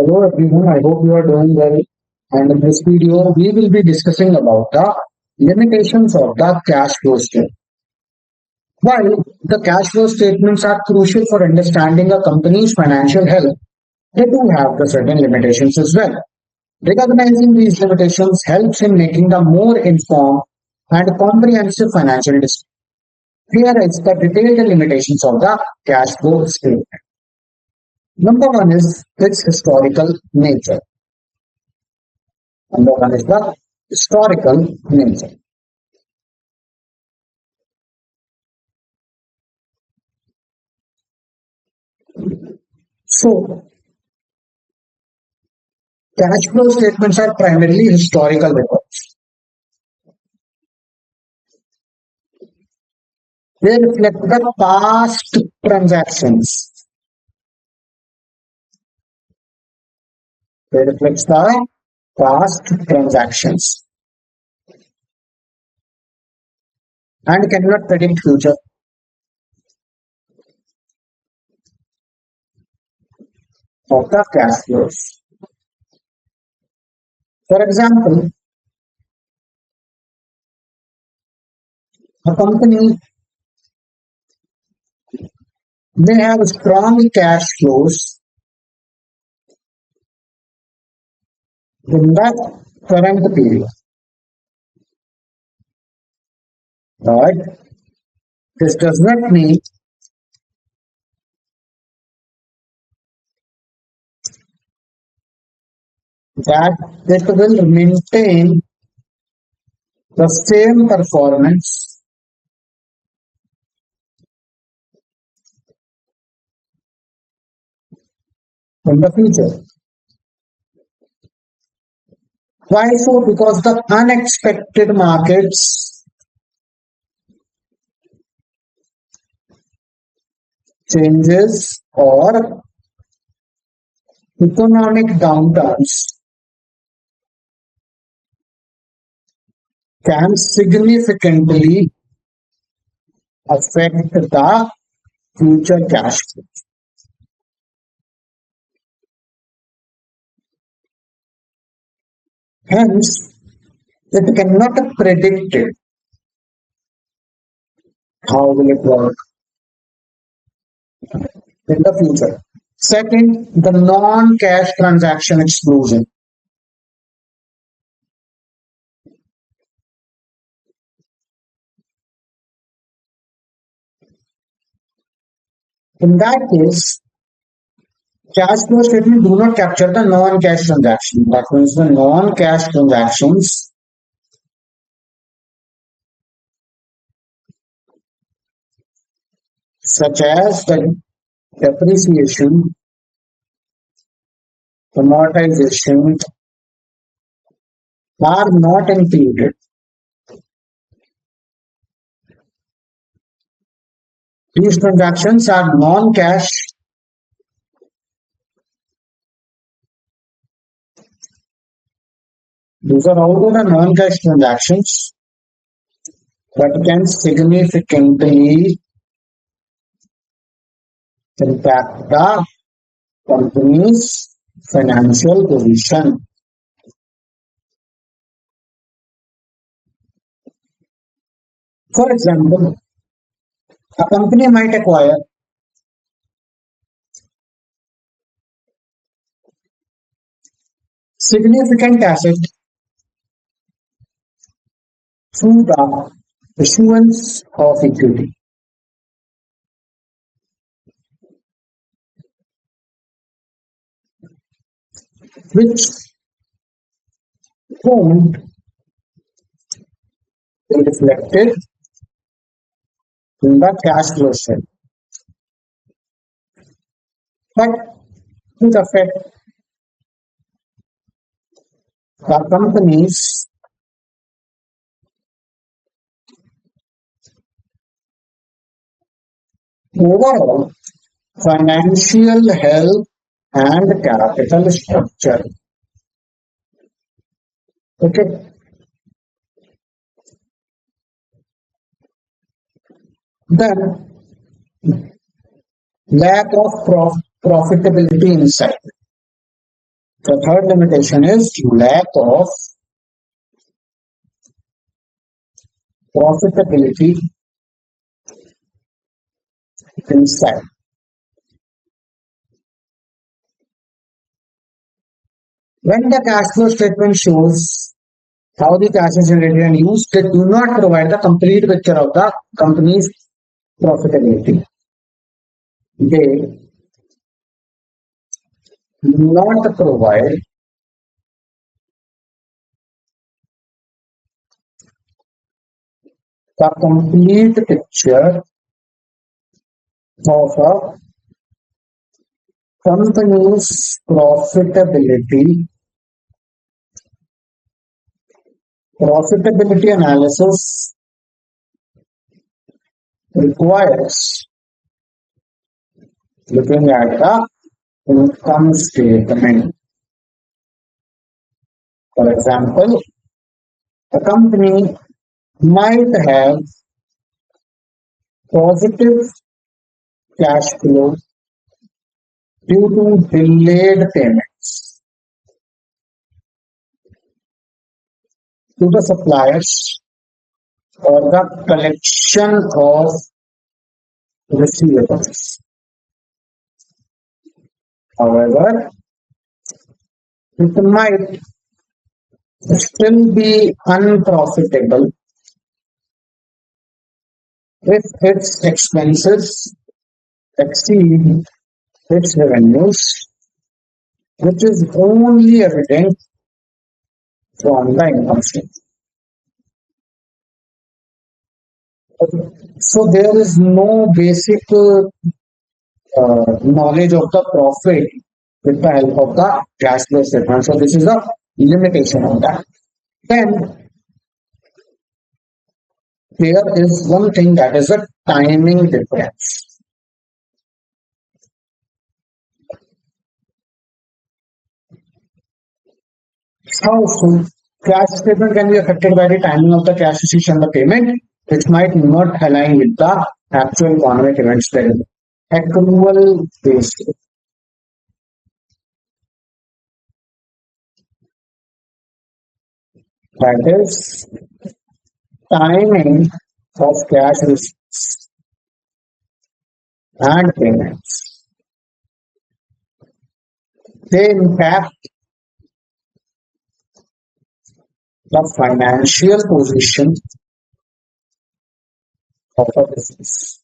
Hello everyone, I hope you are doing well. And in this video, we will be discussing about the limitations of the cash flow statement. While the cash flow statements are crucial for understanding a company's financial health, they do have the certain limitations as well. Recognizing these limitations helps in making the more informed and comprehensive financial decision. Here is the detailed limitations of the cash flow statement. Number one is its historical nature. Number one is the historical nature. So, cash flow statements are primarily historical records. They reflect the past transactions. They reflect the past transactions and cannot predict future. Of the cash flows. For example, a company may have strong cash flows in the current period, but this does not mean that it will maintain the same performance in the future. Why so? Because the unexpected markets changes or economic downturns can significantly affect the future cash flow. Hence, it cannot predict it. How will it work in the future? Second, the non-cash transaction exclusion. In that case, cash flow statement do not capture the non-cash transaction. That means the non-cash transactions such as the depreciation, amortization are not included. These transactions are non-cash. These are all the non-cash transactions that can significantly impact the company's financial position. For example, a company might acquire significant asset through the issuance of equity, which won't be reflected in the cash flow statement, but it affect the company's overall financial health and capital structure. Okay. Then lack of profitability insight. The third limitation is lack of profitability inside. When the cash flow statement shows how the cash is generated and used, they do not provide the complete picture of the company's profitability. They do not provide the complete picture of a company's profitability. Profitability analysis requires looking at the income statement. For example, a company might have positive cash flow due to delayed payments to the suppliers or the collection of receivables. However, it might still be unprofitable if its expenses exceed its revenues, which is only evident from the income statement. So there is no basic knowledge of the profit with the help of the cash flow statement. So this is a limitation of that. Then there is one thing that is a timing difference. How so? Cash statement can be affected by the timing of the cash receipt and the payment, which might not align with the actual economic events there. Accrual based. That is timing of cash receipts and payments. They impact the financial position of a business.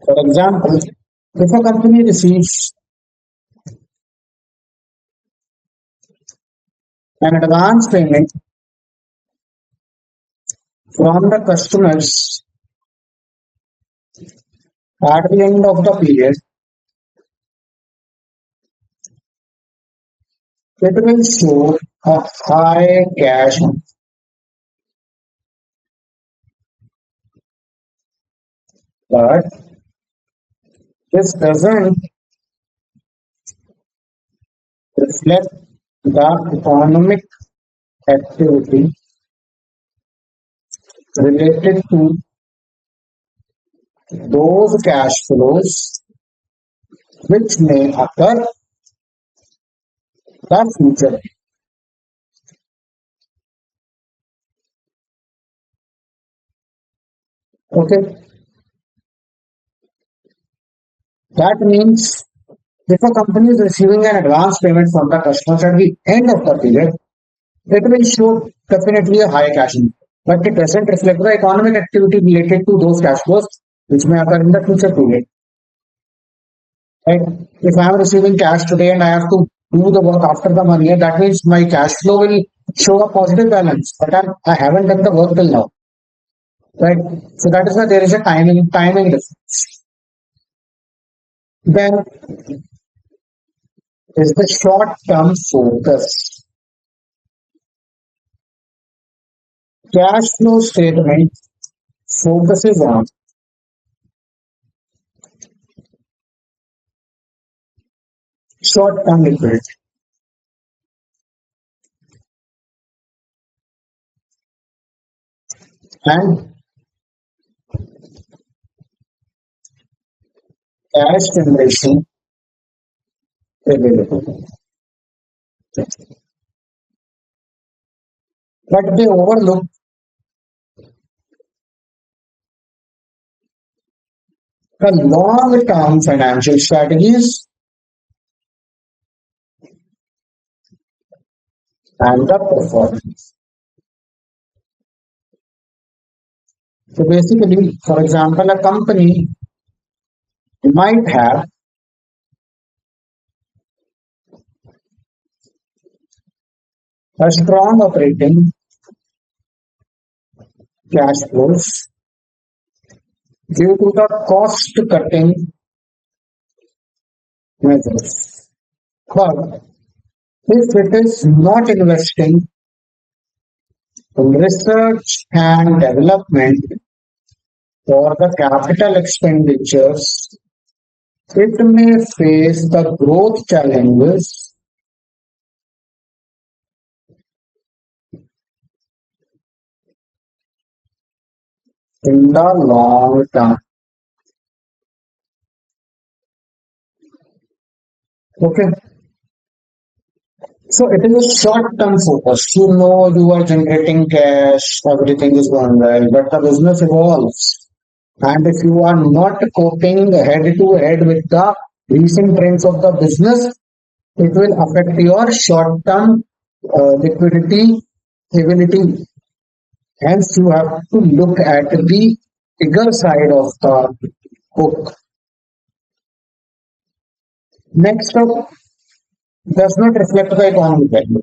For example, if a company receives an advance payment from the customers at the end of the period, it will show a high cash, but this doesn't reflect the economic activity related to those cash flows which may occur the future. Okay, that means if a company is receiving an advance payment from the customers at the end of the period, it will show definitely a high cash in, but it doesn't reflect the economic activity related to those cash flows which may occur in the future period. Right? If I am receiving cash today and I have to do the work after the 1 year, that means my cash flow will show a positive balance, but I haven't done the work till now. Right? So that is why there is a timing difference. Then is the short term focus. Cash flow statement focuses on short term liquidity. And cash generation available. But they overlook the long-term financial strategies and the performance. So basically, for example, a company might have a strong operating cash flows due to the cost-cutting measures. But if it is not investing in research and development for the capital expenditures, it may face the growth challenges in the long term. Okay, so it is a short term focus. You know, you are generating cash, everything is going well, but the business evolves. And if you are not coping head to head with the recent trends of the business, it will affect your short term liquidity ability. Hence, you have to look at the bigger side of the book. Next up, does not reflect the economic value.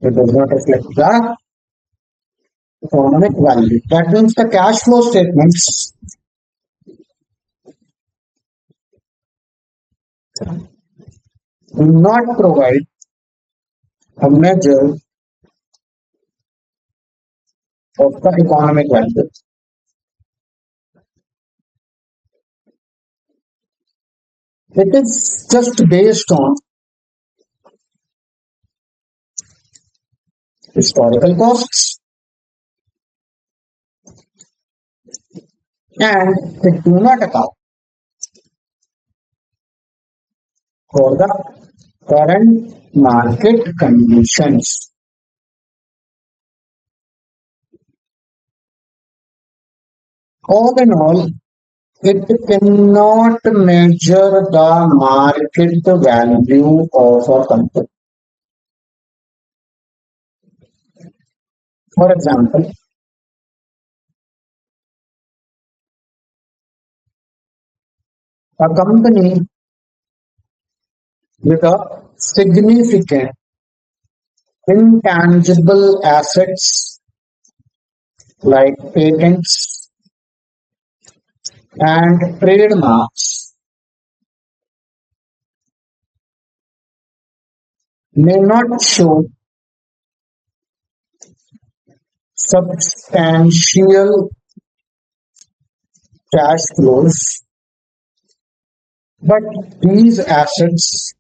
It does not reflect the economic value. That means the cash flow statements do not provide a measure of the economic value. It is just based on historical costs and it do not account for the current market conditions. All in all, it cannot measure the market value of a company. For example, a company with a significant intangible assets like patents and trademarks may not show substantial cash flows, but these assets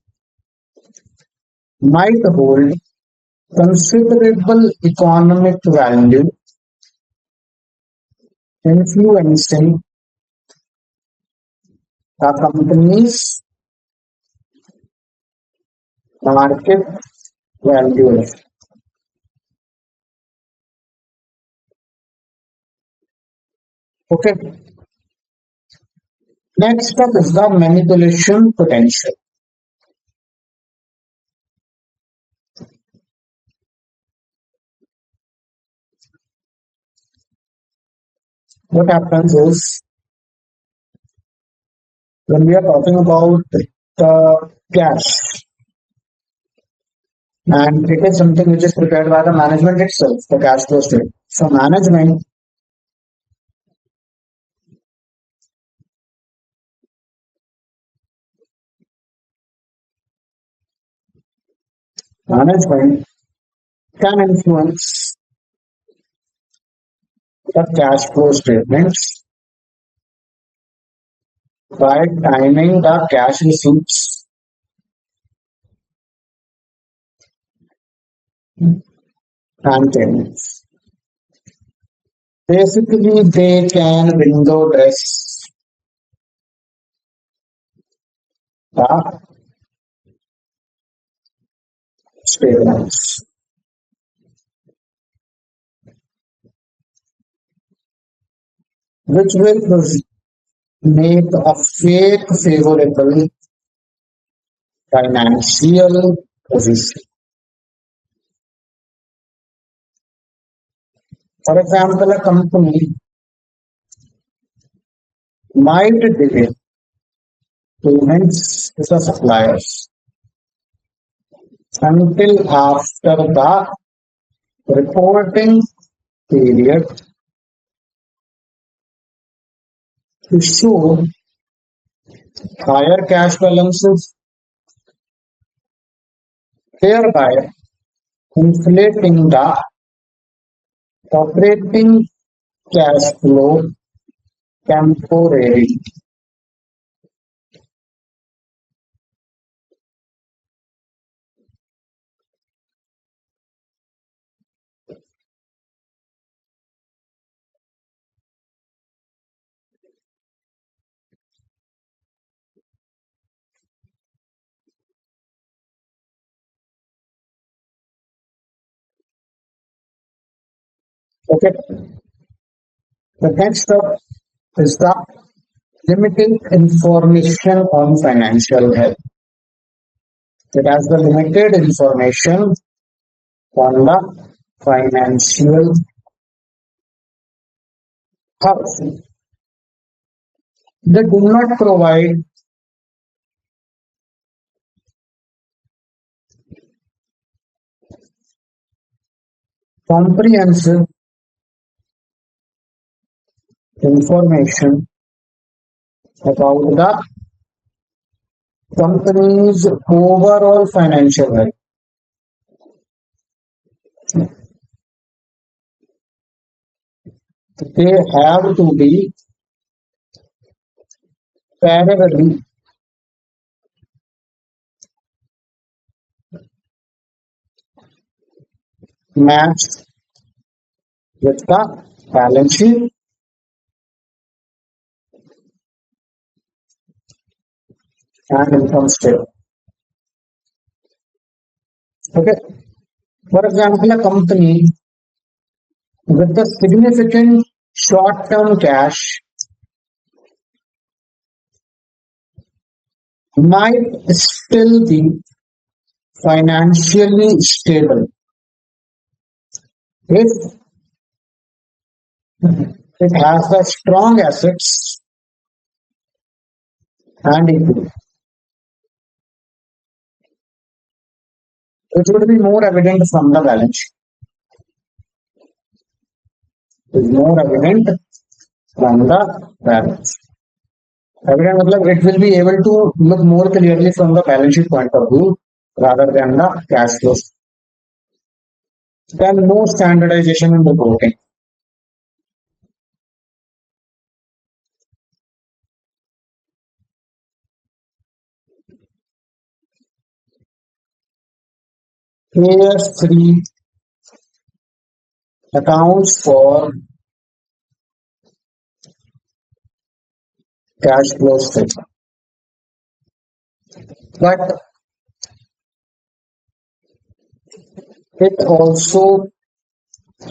might hold considerable economic value, influencing the company's market valuation. Okay, next up is the manipulation potential. What happens is when we are talking about the cash, and it is something which is prepared by the management itself, the cash flow statement. So management can influence the cash flow statements by timing the cash receipts and payments. Basically, they can window dress the statements, which will make a fake favorable financial position. For example, a company might delay payments to the suppliers until after the reporting period to show higher cash balances, thereby inflating the operating cash flow temporarily. Okay. The next step is the limited information on financial health. It has the limited information on the financial health. They do not provide comprehensive information about the company's overall financial health. They have to be parallelly matched with the balance sheet and income statement. Okay. For example, a company with a significant short-term cash might still be financially stable if it has the strong assets and equity. It would be more evident from the balance sheet. It is more evident from the balance. Evident matlab it will be able to look more clearly from the balance sheet point of view rather than the cash flows. Then no standardization in reporting. AS3 accounts for cash flow statement, but it also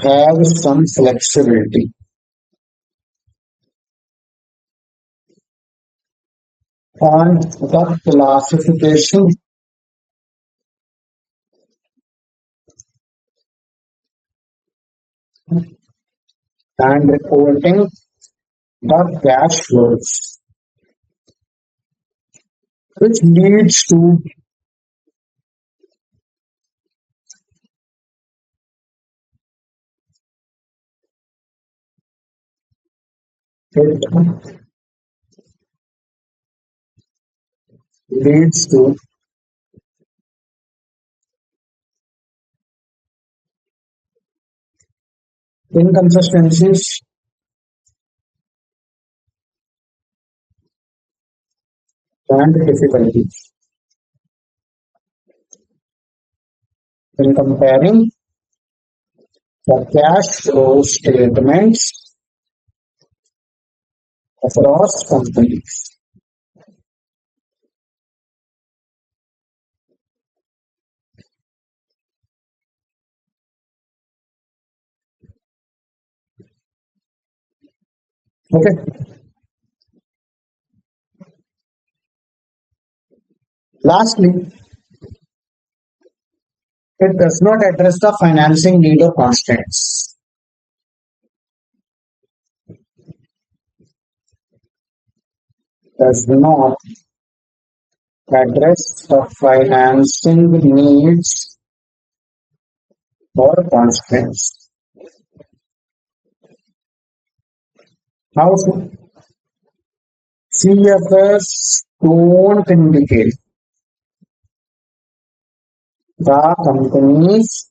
has some flexibility on the classification and reporting the cash flows, which leads to it leads to inconsistencies and difficulties in comparing The cash flow statements across companies. Okay. Lastly, it does not address the financing need or constraints. Does not address the financing needs or constraints. How so? CFS don't indicate the company's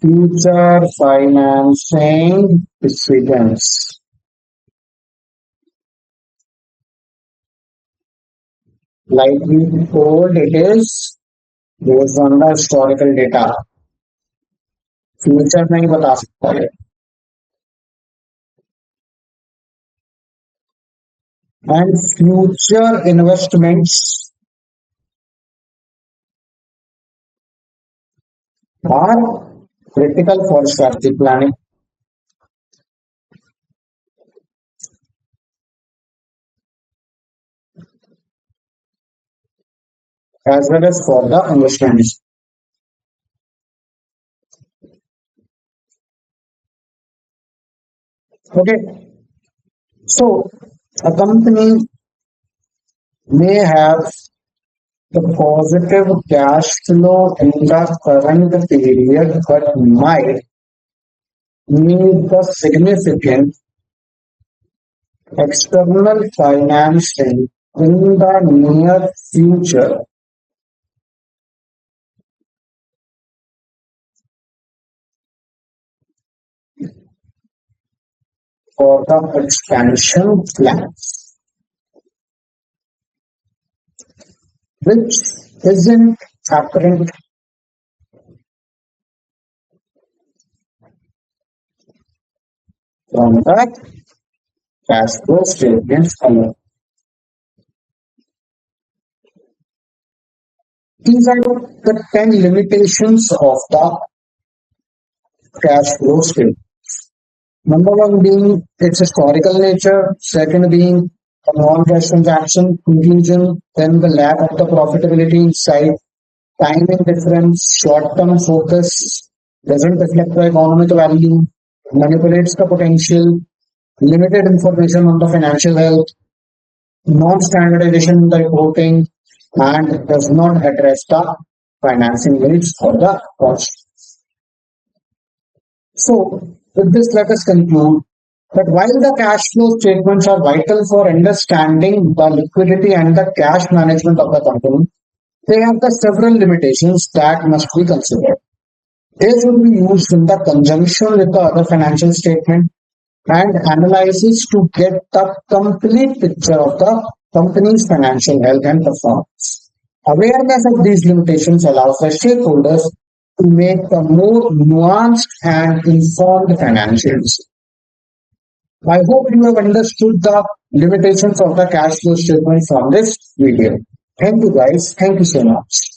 future financing decisions. Like we told, it is based on the historical data. Future नहीं बता सकता है. And future investments are critical for strategic planning as well as for the investments. Okay, so a company may have the positive cash flow in the current period, but might need the significant external financing in the near future for the expansion plans, which isn't apparent from the cash flow statements alone. These are the 10 limitations of the cash flow statement. Number one being its historical nature, second being a non-cash transaction conclusion, then the lack of the profitability inside, timing difference, short-term focus, doesn't reflect the economic value, manipulates the potential, limited information on the financial health, non-standardization in the reporting, and does not address the financing needs for the cost. So, with this, let us conclude that while the cash flow statements are vital for understanding the liquidity and the cash management of the company, they have the several limitations that must be considered. They should be used in the conjunction with the other financial statement and analysis to get the complete picture of the company's financial health and performance. Awareness of these limitations allows the stakeholders to make a more nuanced and informed financial decision. I hope you have understood the limitations of the cash flow statement from this video. Thank you guys. Thank you so much.